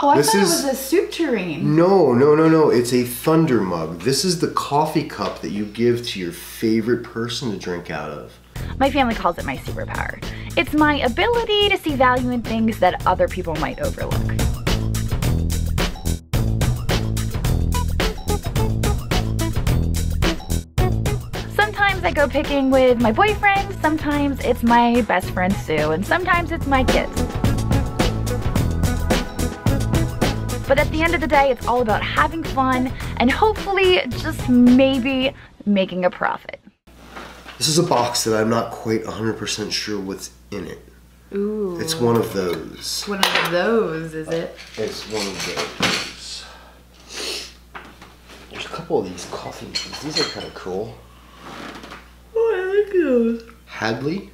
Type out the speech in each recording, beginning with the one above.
Oh, I thought it was a soup tureen. No. It's a thunder mug. This is the coffee cup that you give to your favorite person to drink out of. My family calls it my superpower. It's my ability to see value in things that other people might overlook. Sometimes I go picking with my boyfriend, sometimes it's my best friend Sue, and sometimes it's my kids. But at the end of the day, it's all about having fun and hopefully just maybe making a profit. This is a box that I'm not quite 100% sure what's in it. Ooh. It's one of those. One of those, is it? It's one of those. There's a couple of these coffee mugs. These are kind of cool. Oh, I like those. Hadley?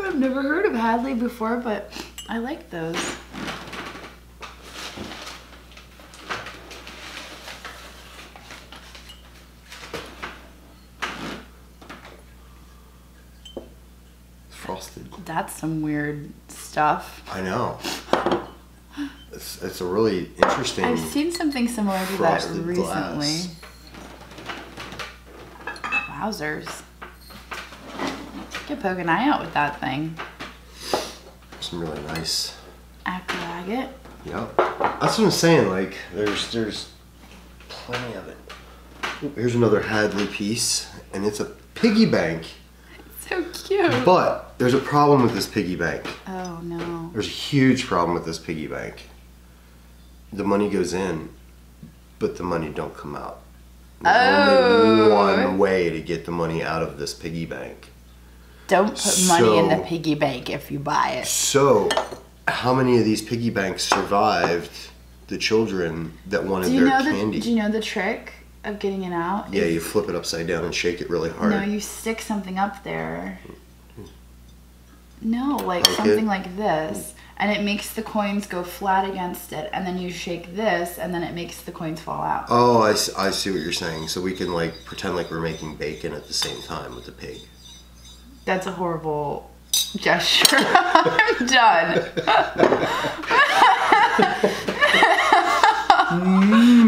I've never heard of Hadley before, but I like those. Frosted. That's some weird stuff. I know. It's a really interesting. I've seen something similar to that recently. Glass. Wowzers. Could poke an eye out with that thing. Some really nice. Agate. Yep. That's what I'm saying. Like, there's plenty of it. Ooh, here's another Hadley piece, and it's a piggy bank. So cute. But there's a problem with this piggy bank. Oh no. There's a huge problem with this piggy bank. The money goes in, but the money don't come out. There's only one way to get the money out of this piggy bank. Don't put money in the piggy bank if you buy it. So, how many of these piggy banks survived the children that wanted their candy? Do you know the trick of getting it out? Yeah, you flip it upside down and shake it really hard. No, you stick something up there. No, like something like this. And it makes the coins go flat against it. And then you shake this, and then it makes the coins fall out. Oh, I see what you're saying. So we can like pretend like we're making bacon at the same time with the pig. That's a horrible gesture. I'm done.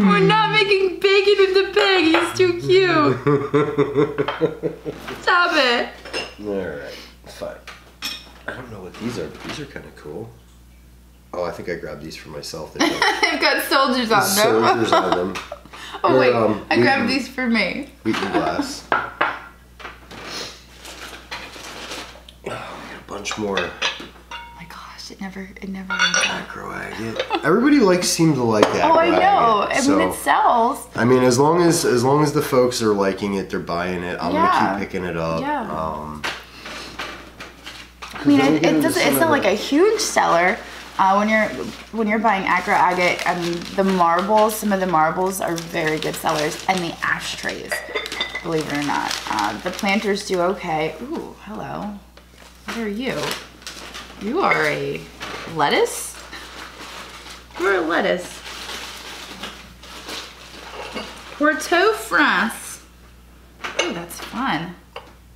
We're not making bacon with the pig. He's too cute. Stop it. Alright, fine. I don't know what these are, but these are kind of cool. Oh, I think I grabbed these for myself. They've got soldiers on them. Soldiers on them. Oh wait, I grabbed these for me. Wheaten glass. Oh, we got a bunch more. Oh my gosh, it never runs out. Acro agate. Everybody seems to like that. Oh, I know. I mean, it sells. I mean, as long as the folks are liking it, they're buying it. I'm gonna keep picking it up. Yeah. I mean, it's not like a huge seller. When you're buying acro agate, and some of the marbles are very good sellers, and the ashtrays, believe it or not. The planters do okay. Ooh, hello. What are you? You are a lettuce? You're a lettuce. Porto France. Ooh, that's fun.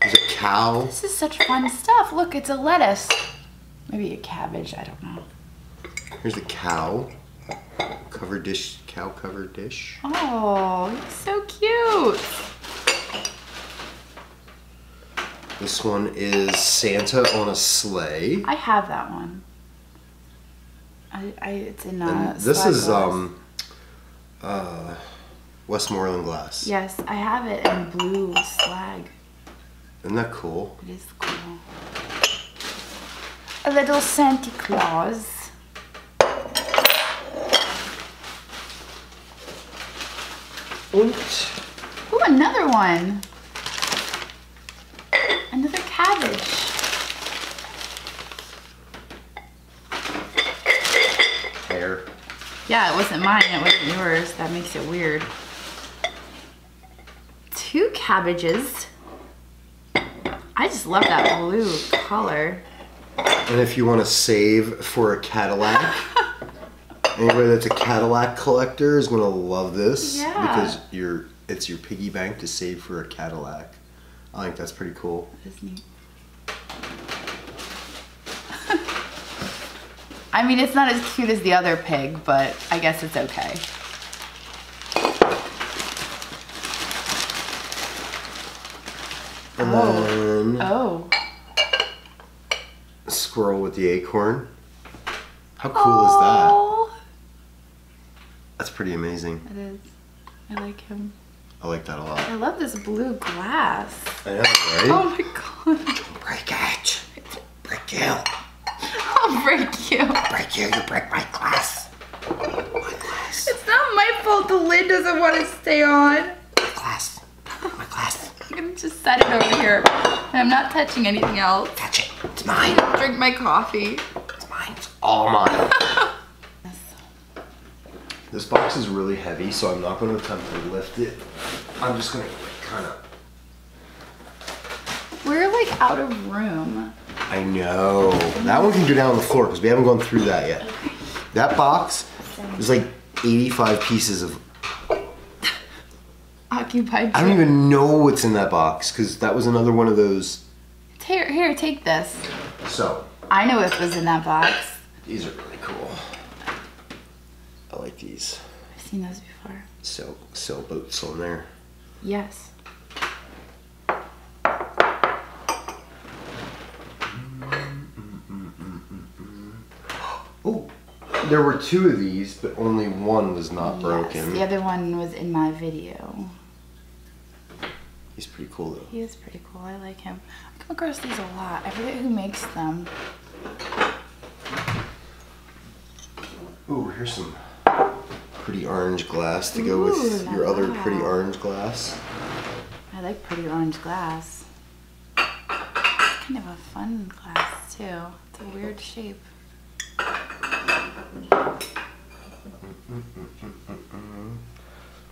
There's a cow. This is such fun stuff. Look, it's a lettuce. Maybe a cabbage, I don't know. Here's the cow. Covered dish, cow covered dish. Oh, it's so cute. This one is Santa on a sleigh. I have that one. It's in this is glass. Westmoreland glass. Yes, I have it in blue slag. Isn't that cool? It is cool. A little Santa Claus. Und. Ooh, another one. Another cabbage. Hair. Yeah, it wasn't mine, it wasn't yours. That makes it weird. 2 cabbages. I just love that blue color. And if you want to save for a Cadillac, anybody that's a Cadillac collector is going to love this. Yeah. Because it's your piggy bank to save for a Cadillac. I think that's pretty cool. That is neat. I mean, it's not as cute as the other pig, but I guess it's okay. And then a squirrel with the acorn. How cool is that? That's pretty amazing. It is. I like him. I like that a lot. I love this blue glass. I know, right? Oh my god. Don't break it. Break you. I'll break you. Break you. You break my glass. My glass. It's not my fault the lid doesn't want to stay on. My glass. My glass. I'm gonna just set it over here. And I'm not touching anything else. Touch it. It's mine. Drink my coffee. It's mine. It's all mine. This box is really heavy, so I'm not going to attempt to lift it. I'm just going to kind of... We're like out of room. I know. That one can go down on the floor because we haven't gone through that yet. Okay. That box is like 85 pieces of... Occupied. I don't even know what's in that box because that was another one of those... Here, take this. So. I know what was in that box. These are really cool. I like these. I've seen those before. Sailboats on there. Yes. Oh, there were 2 of these, but only one was not broken. The other one was in my video. He's pretty cool though. He is pretty cool. I like him. I come across these a lot. I forget who makes them. Ooh, here's some pretty orange glass to go with your other pretty orange glass. I like pretty orange glass. It's kind of a fun glass too. It's a weird shape.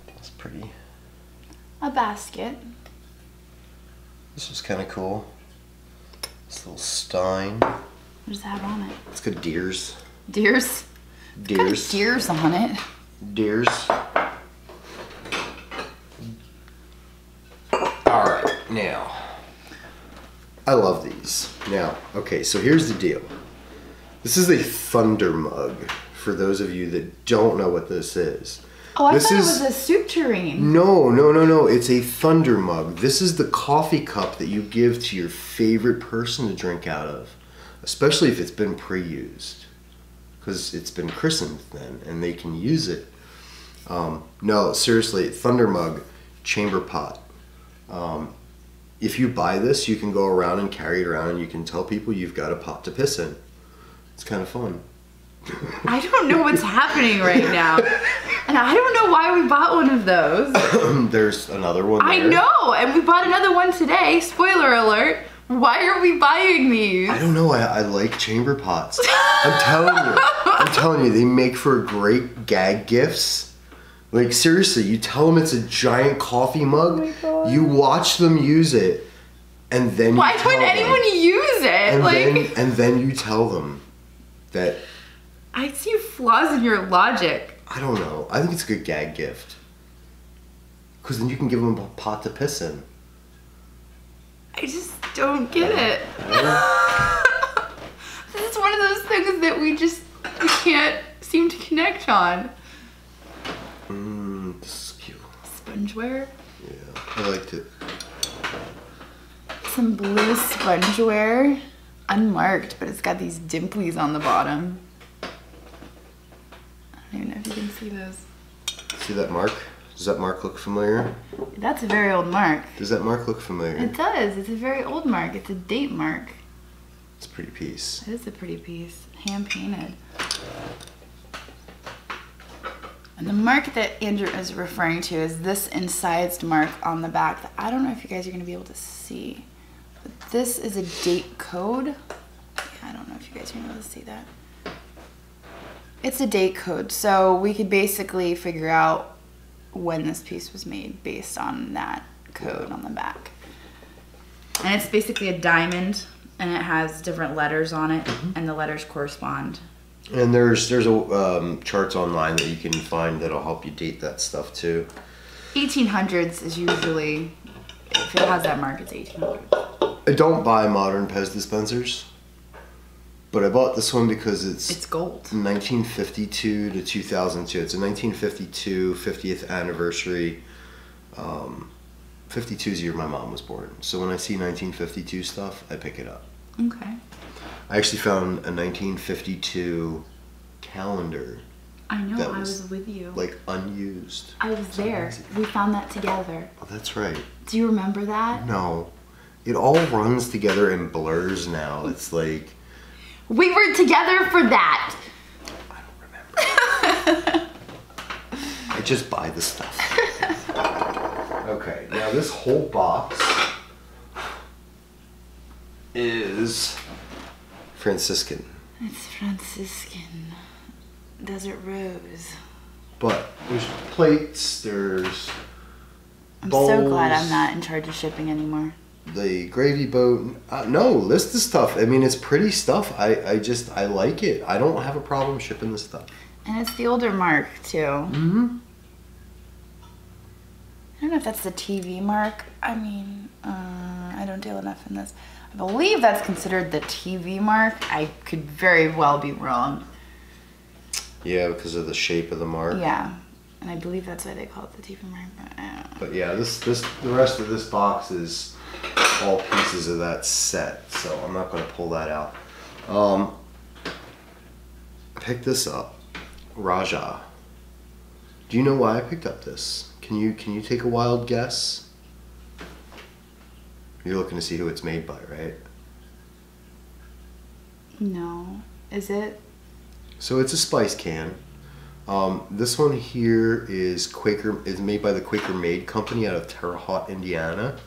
That's pretty. A basket. This was kind of cool. This little stein. What does it have on it? It's got deers. Deers? Deers. Deers on it. Deers. Alright, now. I love these. Now, okay, so here's the deal. This is a thunder mug, for those of you that don't know what this is. Oh, I thought it was a soup tureen. No. It's a thunder mug. This is the coffee cup that you give to your favorite person to drink out of, especially if it's been pre-used, because it's been christened then, and they can use it. No, seriously, thunder mug, chamber pot. If you buy this, you can go around and carry it around, and you can tell people you've got a pot to piss in. It's kind of fun. I don't know what's happening right now. And I don't know why we bought one of those. There's another one there. I know, and we bought another one today. Spoiler alert. Why are we buying these? I don't know, I like chamber pots. I'm telling you, they make for great gag gifts. Like seriously, you tell them it's a giant coffee mug, oh my God. You watch them use it, and then you why would anyone use it? And then you tell them that... I see flaws in your logic. I don't know. I think it's a good gag gift. Because then you can give them a pot to piss in. I just don't get it. This is one of those things that we can't seem to connect on. This is cute. Spongeware? Yeah, I liked it. Some blue spongeware. Unmarked, but it's got these dimplies on the bottom. I don't even know if you can see those. See that mark? Does that mark look familiar? That's a very old mark. Does that mark look familiar? It does. It's a very old mark. It's a date mark. It's a pretty piece. It is a pretty piece. Hand painted. And the mark that Andrew is referring to is this incised mark on the back that I don't know if you guys are going to be able to see. But this is a date code. Yeah, I don't know if you guys are going to be able to see that. It's a date code, so we could basically figure out when this piece was made based on that code on the back. And it's basically a diamond, and it has different letters on it, and the letters correspond. And there's a charts online that you can find that'll help you date that stuff too. 1800s is usually, if it has that mark, it's 1800s. Don't buy modern Pez dispensers. But I bought this one because it's gold. 1952 to 2002. It's a 1952 50th anniversary. 52 is the year my mom was born. So when I see 1952 stuff, I pick it up. Okay. I actually found a 1952 calendar. I know, that I was with you. Like unused. I was there. We found that together. Oh, that's right. Do you remember that? No. It all runs together and blurs now. It's like... We were together for that. I don't remember. I just buy the stuff. Okay, now this whole box is Franciscan. It's Franciscan. Desert Rose. But there's plates, there's I'm bowls, so glad I'm not in charge of shipping anymore. the gravy boat. No, list the stuff. I mean, it's pretty stuff. I like it. I don't have a problem shipping the stuff. And it's the older mark, too. Mm-hmm. I don't know if that's the TV mark. I mean, I don't deal enough in this. I believe that's considered the TV mark. I could very well be wrong. Yeah, because of the shape of the mark. Yeah, and I believe that's why they call it the TV mark. But I don't know. But yeah, the rest of this box is all pieces of that set, so I'm not going to pull that out. I picked this up, Raja. Do you know why I picked up this? Can you take a wild guess? You're looking to see who it's made by, right? No, is it? So it's a spice can. This one here is made by the Quaker Made Company out of Terre Haute, Indiana.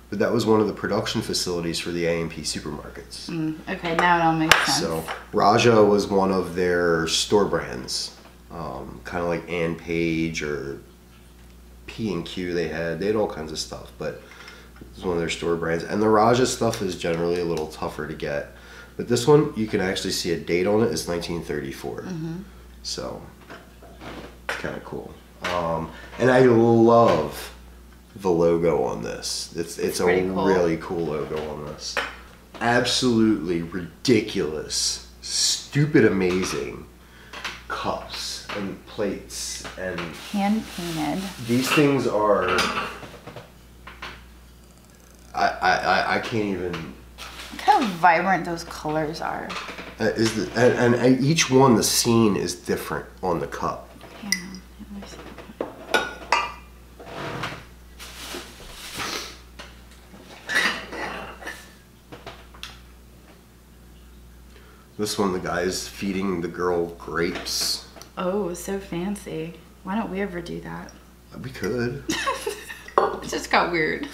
But that was one of the production facilities for the A&P supermarkets. Okay, now it all makes sense. So Raja was one of their store brands, kind of like Ann Page or P&Q. They had all kinds of stuff, but it was one of their store brands. And the Raja stuff is generally a little tougher to get. But this one, you can actually see a date on it. It's 1934. So, it's kind of cool. And I love the logo on this. It's a cool. really cool logo on this. Absolutely ridiculous, stupid amazing cups and plates and... Hand painted. These things are... I can't even... Look how vibrant those colors are. And each one, the scene is different on the cup. Yeah. This one, the guy's feeding the girl grapes. Oh, so fancy. Why don't we ever do that? We could. It just got weird.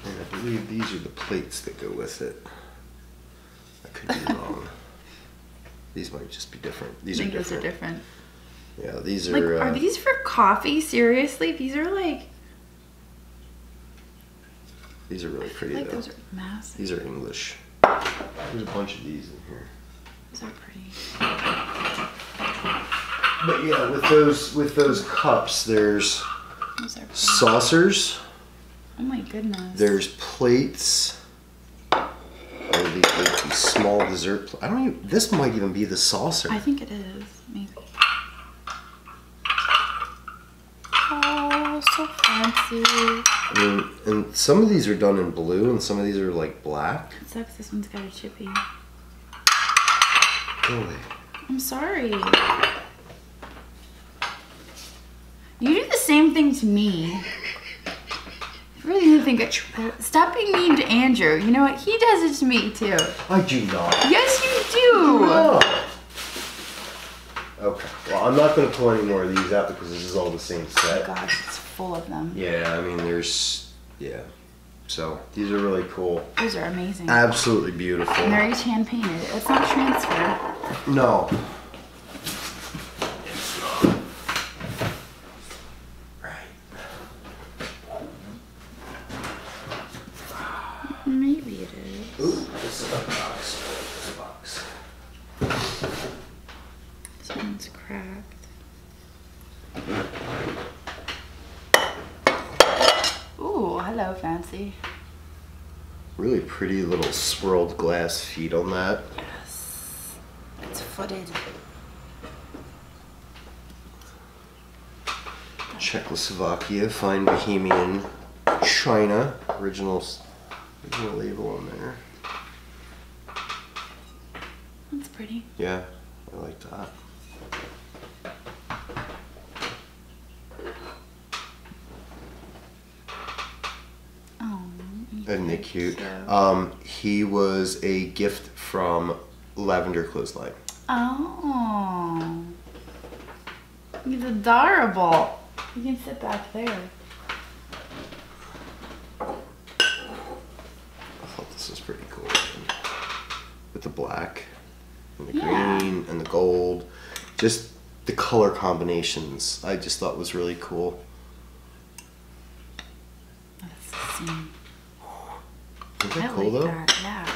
And I believe these are the plates that go with it. I could be wrong. These might just be different. These are different. Those are different. Yeah, these are... Like, are these for coffee? Seriously? These are like... These are really pretty, like though. those are massive. These are English. There's a bunch of these in here. Those are pretty. But yeah, with those cups, there's Those are pretty. saucers. Oh my goodness. There's plates. These small dessert. I don't even. This might even be the saucer. I think it is. Maybe. Oh, so fancy. I mean, and some of these are done in blue, and some of these are like black. It sucks. This one's got a chippy. Go away. I'm sorry. You do the same thing to me. I really do think stop being mean to Andrew. You know what? He does it to me too. I do not. Yes, you do. No. Okay. Well, I'm not going to pull any more of these out because this is all the same Oh set. gosh, it's full of them. Yeah, I mean, yeah. So these are really cool. Those are amazing. Absolutely beautiful. And they're each hand painted. It's not transfer. No. Maybe it is. Ooh, this is a box. This one's cracked. Ooh, hello, fancy. Really pretty little swirled glass feet on that. Yes. It's footed. Czechoslovakia, fine Bohemian China, original label on there. That's pretty. Yeah, I like that. Oh, Isn't it cute? So. He was a gift from Lavender Clothesline. Oh. He's adorable. You can sit back there. I thought this was pretty cool. With the black and the green and the gold. Just the color combinations I just thought was really cool. That's the scene. Isn't that I cool like though? that, yeah.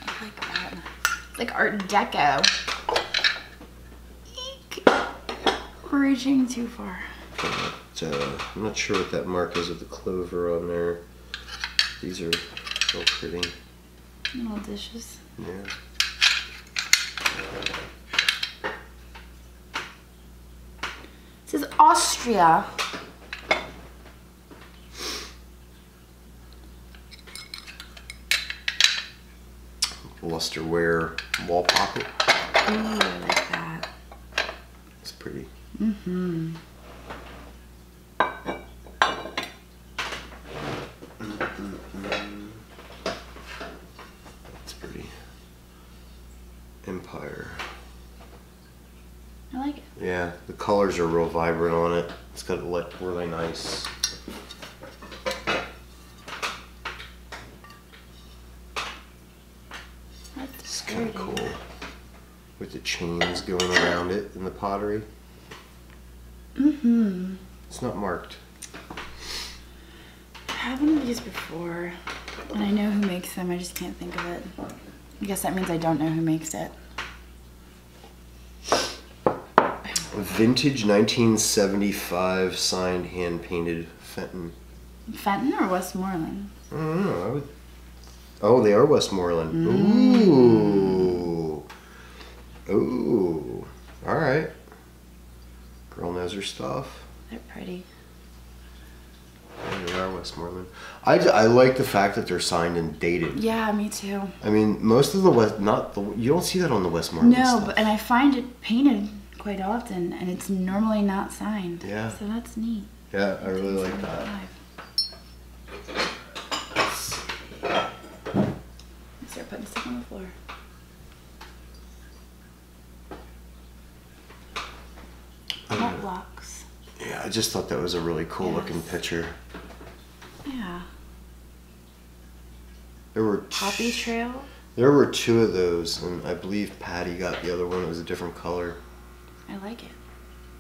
I like that. It's like Art Deco. Eek. We're reaching too far. I'm not sure what that mark is with the clover on there. These are so pretty. Little dishes. Yeah. It says Austria. Lusterware wall pocket. Ooh, I like that. It's pretty. Mm-hmm. It's pretty. Empire. I like it. Yeah, the colors are real vibrant on it. It's got really nice. It's kind of cool. With the chains going around it in the pottery. Mm-hmm. It's not marked. I had one of these before, and I know who makes them. I just can't think of it. I guess that means I don't know who makes it. Vintage 1975 signed hand painted Fenton. Fenton or Westmoreland? I don't know. Oh, they are Westmoreland. Ooh. Ooh. All right. Girl knows her stuff. They're pretty. Yeah, they are Westmoreland. I like the fact that they're signed and dated. Yeah, me too. I mean, most of the you don't see that on the Westmoreland No, stuff. and I find it painted quite often, and it's normally not signed. Yeah. So that's neat. Yeah, I really like that. Start putting stuff on the floor. Art blocks. Yeah, I just thought that was a really cool looking Yes. picture. Yeah. There were Poppy trail. There were two of those, and I believe Patty got the other one. It was a different color. I like it.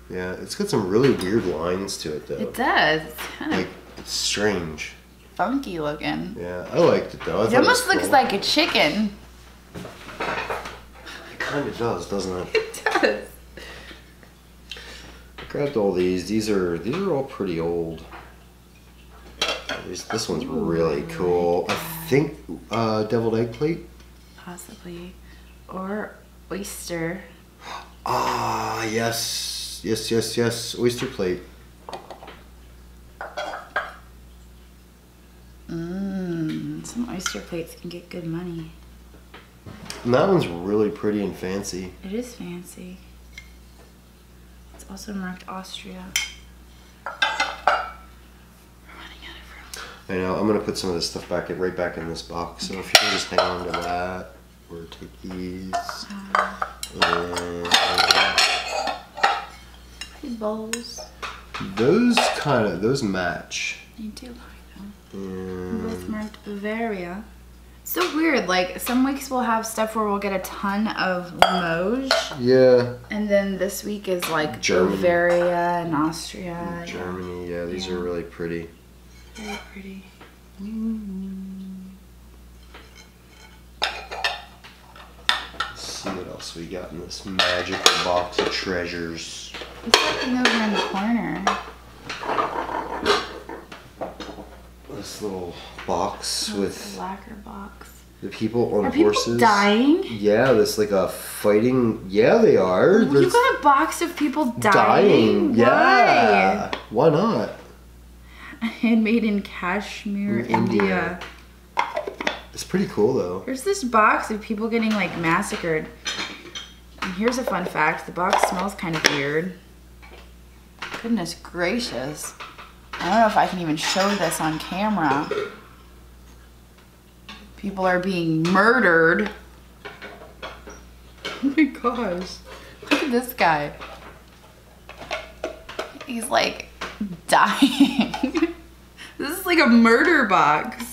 Yeah, it's got some really weird lines to it, though. It does. It's kind of Like, it's strange. funky looking. Yeah, I liked it, though. I It thought almost was looks cool. like a chicken. It kind of does, doesn't it? It does. I grabbed all these. These are all pretty old. This one's really cool. I think deviled egg plate. Possibly. Or oyster. Ah, yes. Yes. Oyster plate. Some oyster plates can get good money. And that one's really pretty and fancy. It is fancy. It's also marked Austria. We're running out of room. I know. I'm gonna put some of this stuff right back in this box. So if you can just hang on to that, or take these. And Pretty bowls. those match. I do like them. And Both marked Bavaria. It's so weird. Like some weeks we'll have stuff where we'll get a ton of Limoges, yeah, and then this week is like Germany. Bavaria and Austria. Germany. Yeah, these Yeah. are really pretty. Very pretty. Let's see what else we got in this magical box of treasures. There's something over in the corner. this little box with a lacquer box. the people on Are horses. People dying? Yeah, this like a fighting. Yeah, they are. You got a box of people dying? Yeah. Why not? Handmade in Kashmir, India. It's pretty cool though. Here's this box of people getting like massacred. And here's a fun fact. The box smells kind of weird. Goodness gracious. I don't know if I can even show this on camera. People are being murdered. Oh my gosh. Look at this guy. He's like dying. This is like a murder box.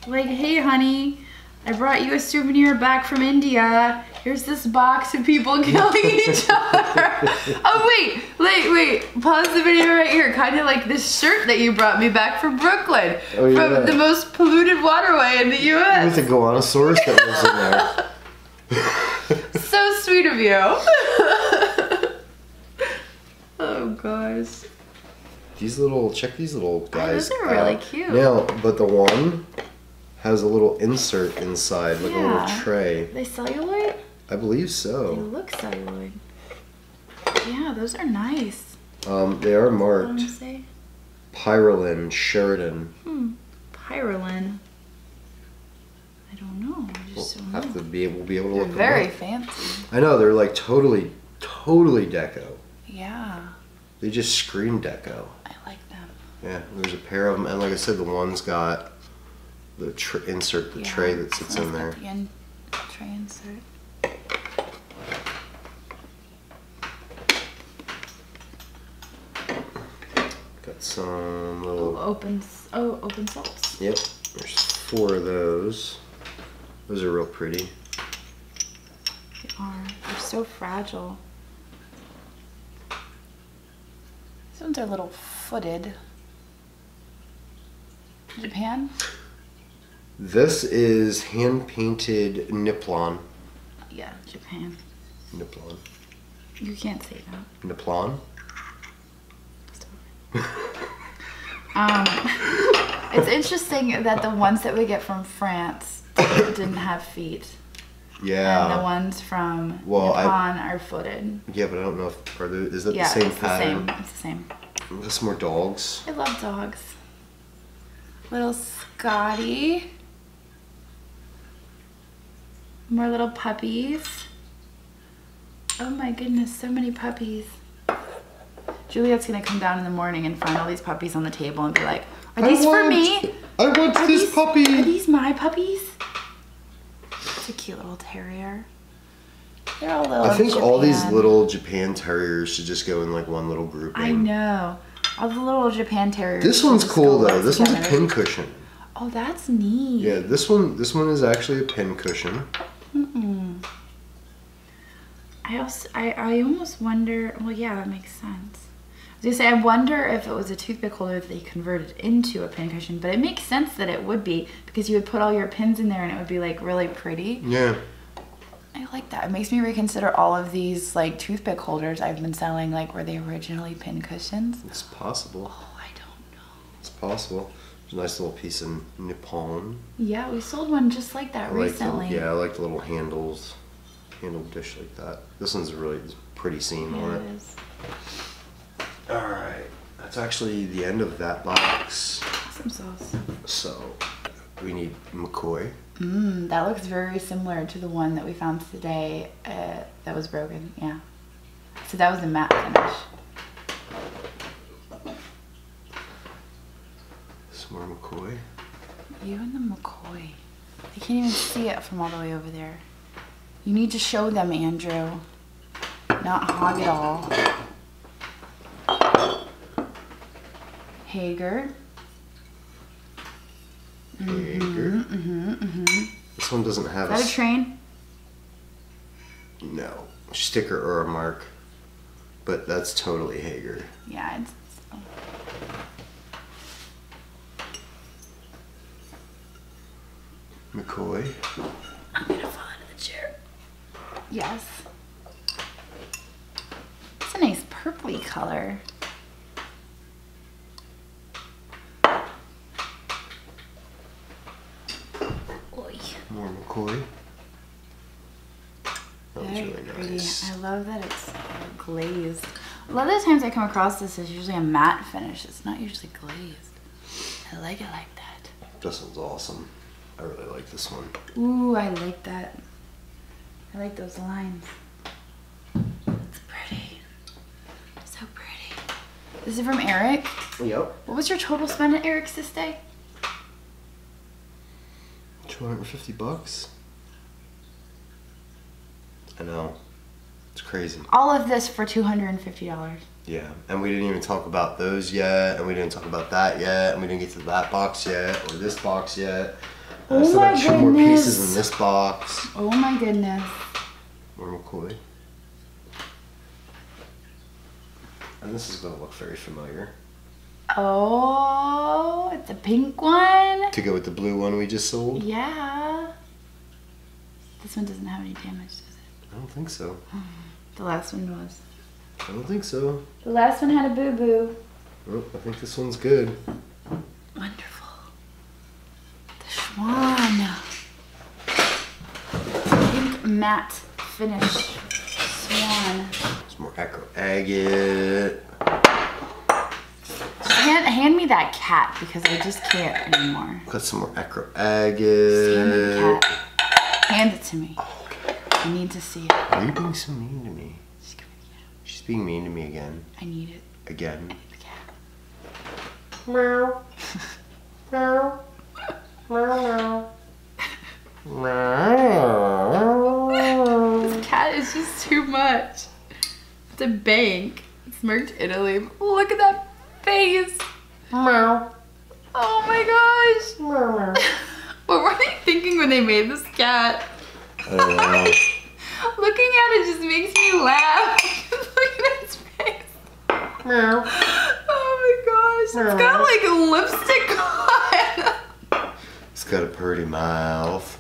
Like, hey honey, I brought you a souvenir back from India. Here's this box of people killing each other. Oh wait. Pause the video right here. Kind of like this shirt that you brought me back from Brooklyn. Oh, yeah. From the most polluted waterway in the US. With a Goanosaurus that lives in there. So sweet of you. Oh gosh. Check these little guys. Those are really cute. Now, but the one has a little insert inside, like a little tray. Are they celluloid? I believe They so. look celluloid. Yeah, those are nice. They are marked Say? Pyrolin Sheridan. Pyrolin. I don't know. I just don't know. We'll be able to They're look very them up. fancy. I know, they're like totally deco. Yeah, They just scream deco. I like them. Yeah, there's a pair of them, and like I said, the one's got the insert, the tray that sits so in it's there. got the end tray insert. Got some little. Open soles. Yep, there's 4 of those. Those are real pretty. They are. They're so fragile. These ones are a little footed. Japan? This is hand painted Niplon. Yeah, Japan. Niplon. You can't say that. Niplon. It's interesting that the ones that we get from France didn't have feet. Yeah. And the ones from Well, Japan are footed. Yeah, but I don't know if is that Yeah, the same it's pattern? the same. It's the same. That's more dogs. I love dogs. Little Scotty. More little puppies. Oh my goodness, so many puppies. Juliet's gonna come down in the morning and find all these puppies on the table and be like, are these for me? I want this puppy. Are these my puppies? It's a cute little terrier. They're all little. I think Japan. all these little Japan terriers should just go in like one little grouping. I know. All the little Japan terriers. This should one's just cool go though. live This one's a together. pin cushion. Oh, that's neat. Yeah, this one is actually a pin cushion. I almost wonder. Well, yeah, that makes sense. I was gonna say, I wonder if it was a toothpick holder that they converted into a pin cushion, but it makes sense that it would be because you would put all your pins in there and it would be like really pretty. Yeah. I like that. It makes me reconsider all of these like toothpick holders I've been selling. Like, were they originally pin cushions? It's possible. Oh, I don't know. It's possible. There's a nice little piece of Nippon. Yeah, we sold one just like that recently. I like the little handle dish like that. This one's really pretty seam on it. It is. Alright, that's actually the end of that box. Awesome sauce. So, we need McCoy. That looks very similar to the one that we found today that was broken. Yeah. So that was the matte finish. Some more McCoy. You and the McCoy. I can't even see it from all the way over there. You need to show them, Andrew. Not hog it all. Hager. Hager. This one doesn't have Is that a train? No. Sticker or a mark. But that's totally Hager. Yeah, it's... McCoy. I'm gonna fall out of the chair. Yes. It's a nice purpley color. More McCoy. That was Very really pretty. nice. I love that it's glazed. A lot of the times I come across this, it's usually a matte finish. It's not usually glazed. I like it like that. This one's awesome. I really like this one. Ooh, I like that. I like those lines. It's pretty. So pretty. This is from Eric. Yep. What was your total spend at Eric's this day? $250. I know. It's crazy. All of this for $250. Yeah, and we didn't even talk about those yet, and we didn't talk about that yet, and we didn't get to that box yet, or this box yet. And I still got 2 more pieces in this box. Oh my goodness. More McCoy. And this is going to look very familiar. Oh, it's a pink one. To go with the blue one we just sold? Yeah. This one doesn't have any damage, does it? I don't think so. The last one was. I don't think so. The last one had a boo-boo. Oh, I think this one's good. Wonderful. The Schwan. Pink matte finish Swan. Some more Acro Agate. Hand me that cat because I just can't anymore. Got some more Acro Just hand me the Agate. cat. Hand it to me. Oh, okay. I need to see it. Why are you being so mean to me? Just give me the cat. She's being mean to me again. I need it. Again. I need the cat. Meow. Meow. Meow. Meow. This cat is just too much. It's a bank. It's marked Italy. Look at that face. Meow. Oh my gosh. What were they thinking when they made this cat? I don't know. Looking at it just makes me laugh. Look at its face. Meow. Oh my gosh. It's got like lipstick on. It's got a pretty mouth.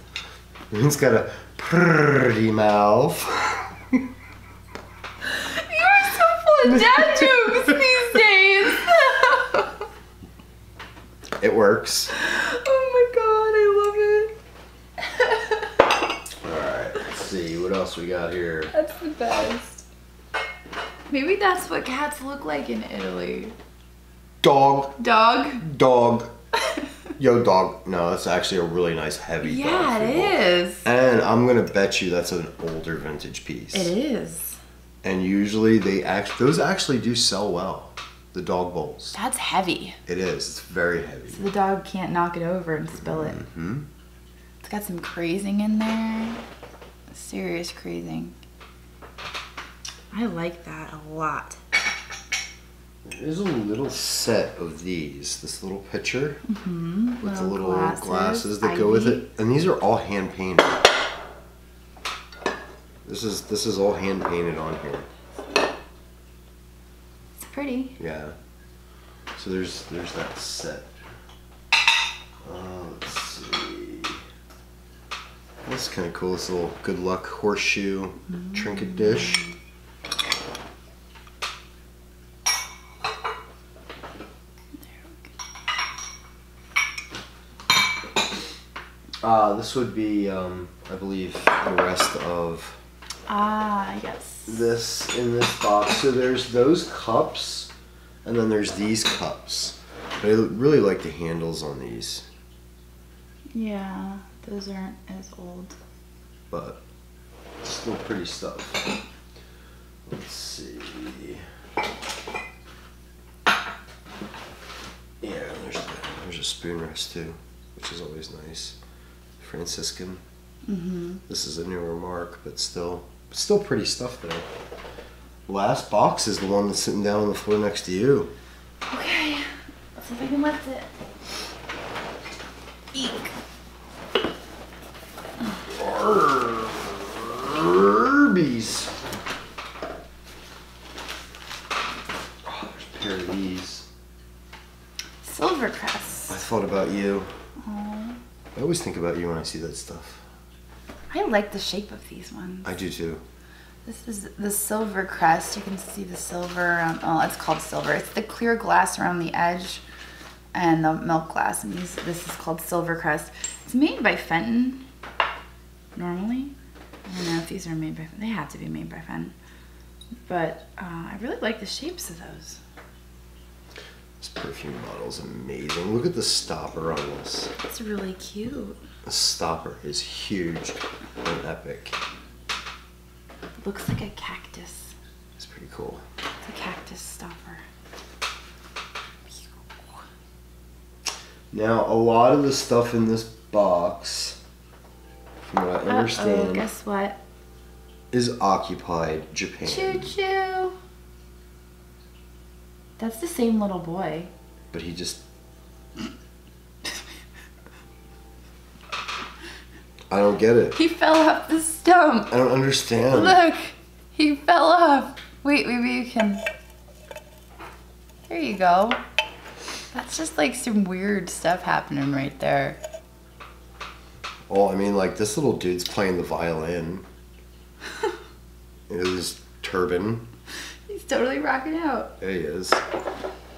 It's got a pretty mouth. You are so full of dad jokes these days. It works. Oh my god, I love it. Alright, let's see what else we got here. That's the best. Maybe that's what cats look like in Italy. Dog. Dog? Dog. Yo, dog. No, that's actually a really nice heavy dog. Yeah, it is. And I'm gonna bet you that's an older vintage piece. It is. And usually those actually do sell well. The dog bowls. That's heavy. It is. It's very heavy. So the dog can't knock it over and spill it. Mm-hmm. It's got some crazing in there. Serious crazing. I like that a lot. There's a little set of these. This little pitcher with the little glasses that go with it. And these are all hand painted. This is all hand painted on here. It's pretty. Yeah. So there's that set. Let's see. That's kind of cool. This little good luck horseshoe trinket dish. This would be, I believe, the rest of Yes. this in this box. So there's those cups, and then there's these cups. But I really like the handles on these, Yeah, those aren't as old. but still pretty stuff. Let's see. Yeah, there's a spoon rest too, which is always nice. Franciscan. This is a newer mark, but still pretty stuff there. Last box is the one that's sitting down on the floor next to you. Okay, let's see if I can lift it. Eek. Herbies. Oh, there's a pair of these. Silvercrest. I thought about you. Oh, I always think about you when I see that stuff. I like the shape of these ones. I do too. This is the Silvercrest. You can see the silver. Oh, it's called silver. It's the clear glass around the edge and the milk glass. And this is called Silvercrest. It's made by Fenton. normally. I don't know if these are made by, they have to be made by Fenn. But I really like the shapes of those. This perfume bottle is amazing. Look at the stopper on this. It's really cute. The stopper is huge and epic. It looks like a cactus. It's pretty cool. It's a cactus stopper. Now, a lot of the stuff in this box, from what I understand, guess what? is occupied Japan. Choo choo. That's the same little boy. But he just... I don't get it. He fell off the stump. I don't understand. Look, he fell off. Wait, maybe you can. There you go. That's just like some weird stuff happening right there. Well, I mean, like, this little dude's playing the violin. His turban. He's totally rocking out. There he is.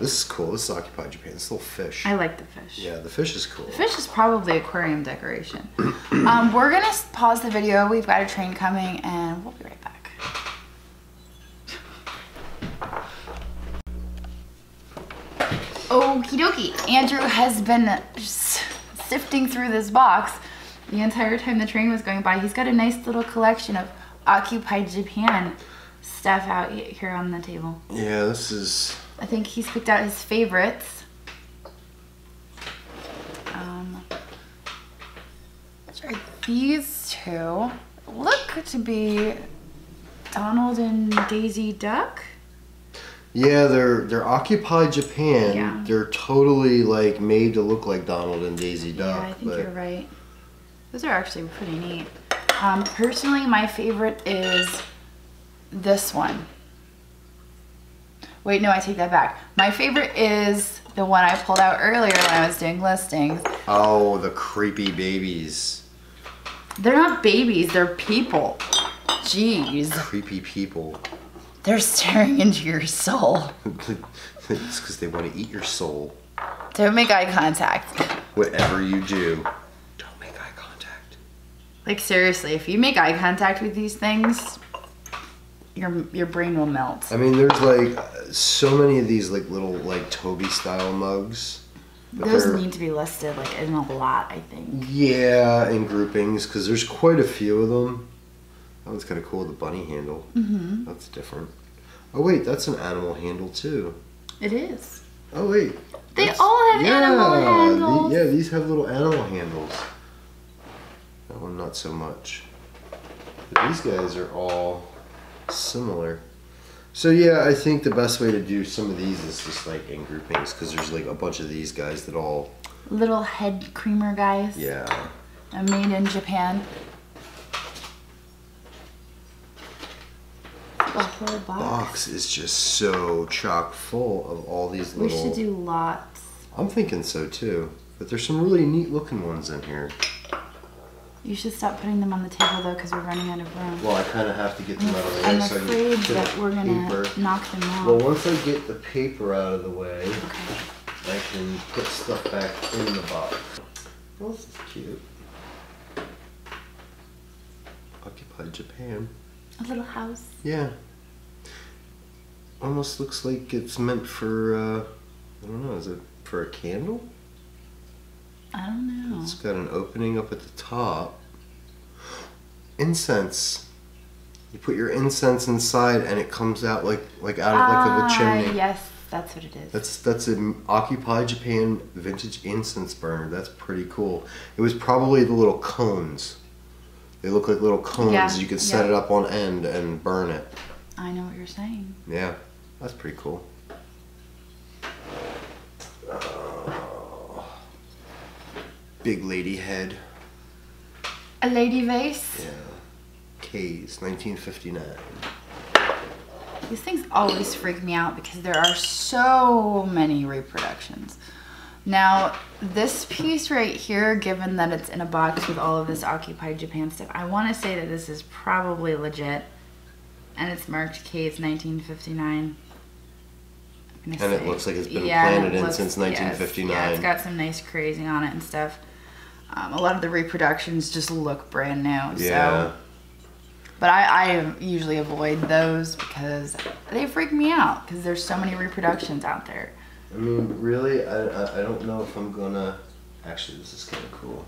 This is cool. This is occupied Japan. This little fish. I like the fish. Yeah, the fish is cool. The fish is probably aquarium decoration. We're gonna pause the video. We've got a train coming and we'll be right back. Okie dokie. Andrew has been sifting through this box the entire time the train was going by. He's got a nice little collection of occupied Japan stuff out here on the table. Yeah, this is... I think he's picked out his favorites. Which are these two. Look to be Donald and Daisy Duck. Yeah, they're occupied Japan. Yeah. They're totally like made to look like Donald and Daisy Duck. Yeah, I think you're right. Those are actually pretty neat. Personally, my favorite is this one. Wait, no, I take that back. My favorite is the one I pulled out earlier when I was doing listings. Oh, the creepy babies. They're not babies, they're people. Jeez. Creepy people. They're staring into your soul. It's because they want to eat your soul. Don't make eye contact. Whatever you do, don't make eye contact. Like seriously, if you make eye contact with these things, your brain will melt. I mean, there's like so many of these like little like Toby style mugs. Those need to be listed like in a lot, I think. Yeah, in groupings, because there's quite a few of them. That one's kind of cool, the bunny handle. Mm-hmm. That's different. Oh wait, that's an animal handle too. It is. Oh wait. They all have animal handles. Yeah, these have little animal handles. That one not so much. But these guys are all similar. So yeah, I think the best way to do some of these is just like in groupings, because there's like a bunch of these guys that all... Little head creamer guys. Yeah. Made in Japan. The whole box is just so chock full of all these little... We should do lots. I'm thinking so too. But there's some really neat looking ones in here. You should stop putting them on the table though, because we're running out of room. Well, I kind of have to get them out of the way. I'm afraid that we're going to knock them out. Well, once I get the paper out of the way, okay, I can put stuff back in the box. Well, this is cute. Occupied Japan. a little house. Yeah. Almost looks like it's meant for, I don't know, is it for a candle? I don't know. It's got an opening up at the top. Incense. You put your incense inside and it comes out like out of a chimney. Yes, that's what it is. That's an Occupied Japan vintage incense burner. That's pretty cool. It was probably the little cones. They look like little cones. Yeah, You could set it up on end and burn it. I know what you're saying. Yeah, that's pretty cool. Big lady head. A lady vase? Yeah. K's, 1959. These things always freak me out because there are so many reproductions. Now, this piece right here, given that it's in a box with all of this Occupied Japan stuff, I want to say that this is probably legit. And it's marked K's 1959. And it looks like it's been planted in since 1959. Yes, yeah, it's got some nice crazing on it and stuff. A lot of the reproductions just look brand new. Yeah. So. But I usually avoid those because they freak me out because there's so many reproductions out there. I mean, really, I don't know if I'm gonna. Actually, this is kind of cool.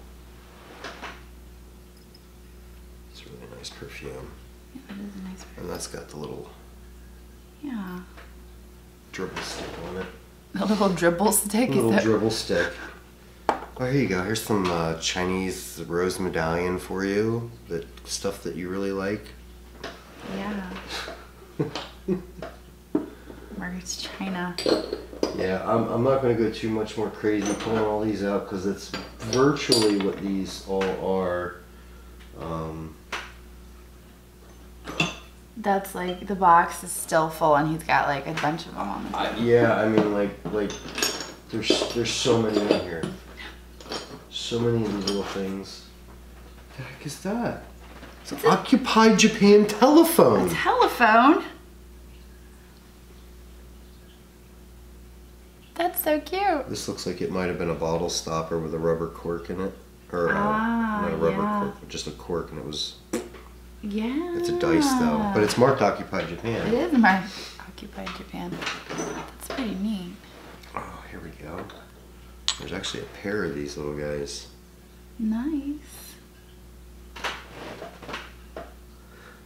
It's a really nice perfume. Yeah, it is a nice perfume. And that's got the little dribble stick on it. A little dribble stick? A little dribble stick. Oh, here you go. Here's some Chinese rose medallion for you. That stuff that you really like. Yeah. Margaret's China. Yeah, I'm not going to go too much more crazy pulling all these out because that's virtually what these all are. That's like the box is still full and he's got like a bunch of them on the table. Yeah, I mean like there's so many in here. So many of these little things. What the heck is that? It's an Occupied Japan telephone. A telephone? That's so cute. This looks like it might have been a bottle stopper with a rubber cork in it. Or not a rubber cork, but just a cork, and it was... Yeah. It's a dice though, but it's marked Occupied Japan. It is marked Occupied Japan. That's pretty neat. Oh, here we go. There's actually a pair of these little guys. Nice.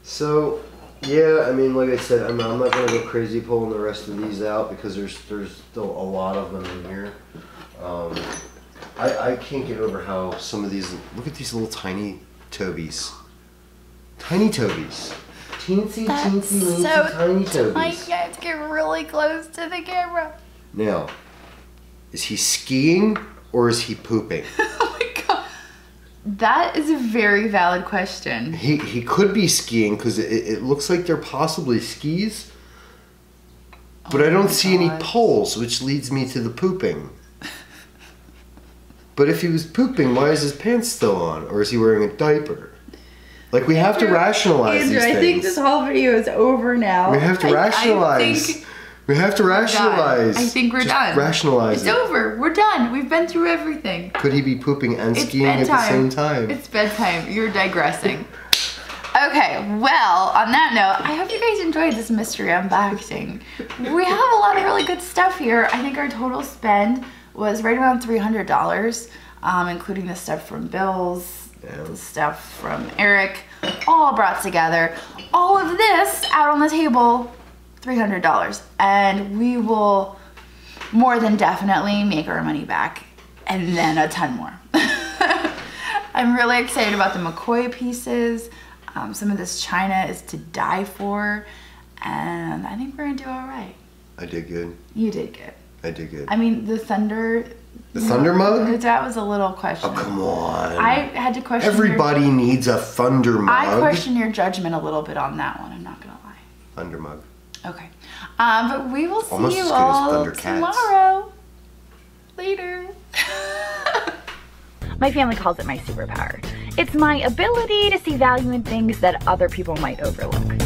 So, yeah, I mean, like I said, I'm not going to go crazy pulling the rest of these out because there's still a lot of them in here. I can't get over how some of these, look at these little tiny Tobies. Tiny Tobies. Teensy, teensy, weensy, tiny Tobies. You have to get really close to the camera. Now, is he skiing or is he pooping? Oh my god. That is a very valid question. He could be skiing because it looks like they're possibly skis. But I don't see any poles, which leads me to the pooping. But if he was pooping, why is his pants still on? Or is he wearing a diaper? Like, we have to rationalize these things. I think this whole video is over now. We have to rationalize. We have to rationalize. I think we're done. Rationalize It's over. We're done. We've been through everything. Could he be pooping and skiing at the same time? It's bedtime. You're digressing. Okay, well, on that note, I hope you guys enjoyed this mystery unboxing. We have a lot of really good stuff here. I think our total spend was right around $300, including the stuff from Bill's, the stuff from Eric, all brought together. All of this out on the table, $300. And we will more than definitely make our money back and then a ton more. I'm really excited about the McCoy pieces. Some of this china is to die for, and I think we're gonna do all right. I did good. You did good. I did good. I mean, the thunder. The thunder mug? That was a little question. Oh, come on. I had to question. Everybody needs a thunder mug. I question your judgment a little bit on that one. I'm not gonna lie. Thunder mug. Okay, but we will see Almost you as good all as Thundercats. tomorrow. Later. My family calls it my superpower. It's my ability to see value in things that other people might overlook.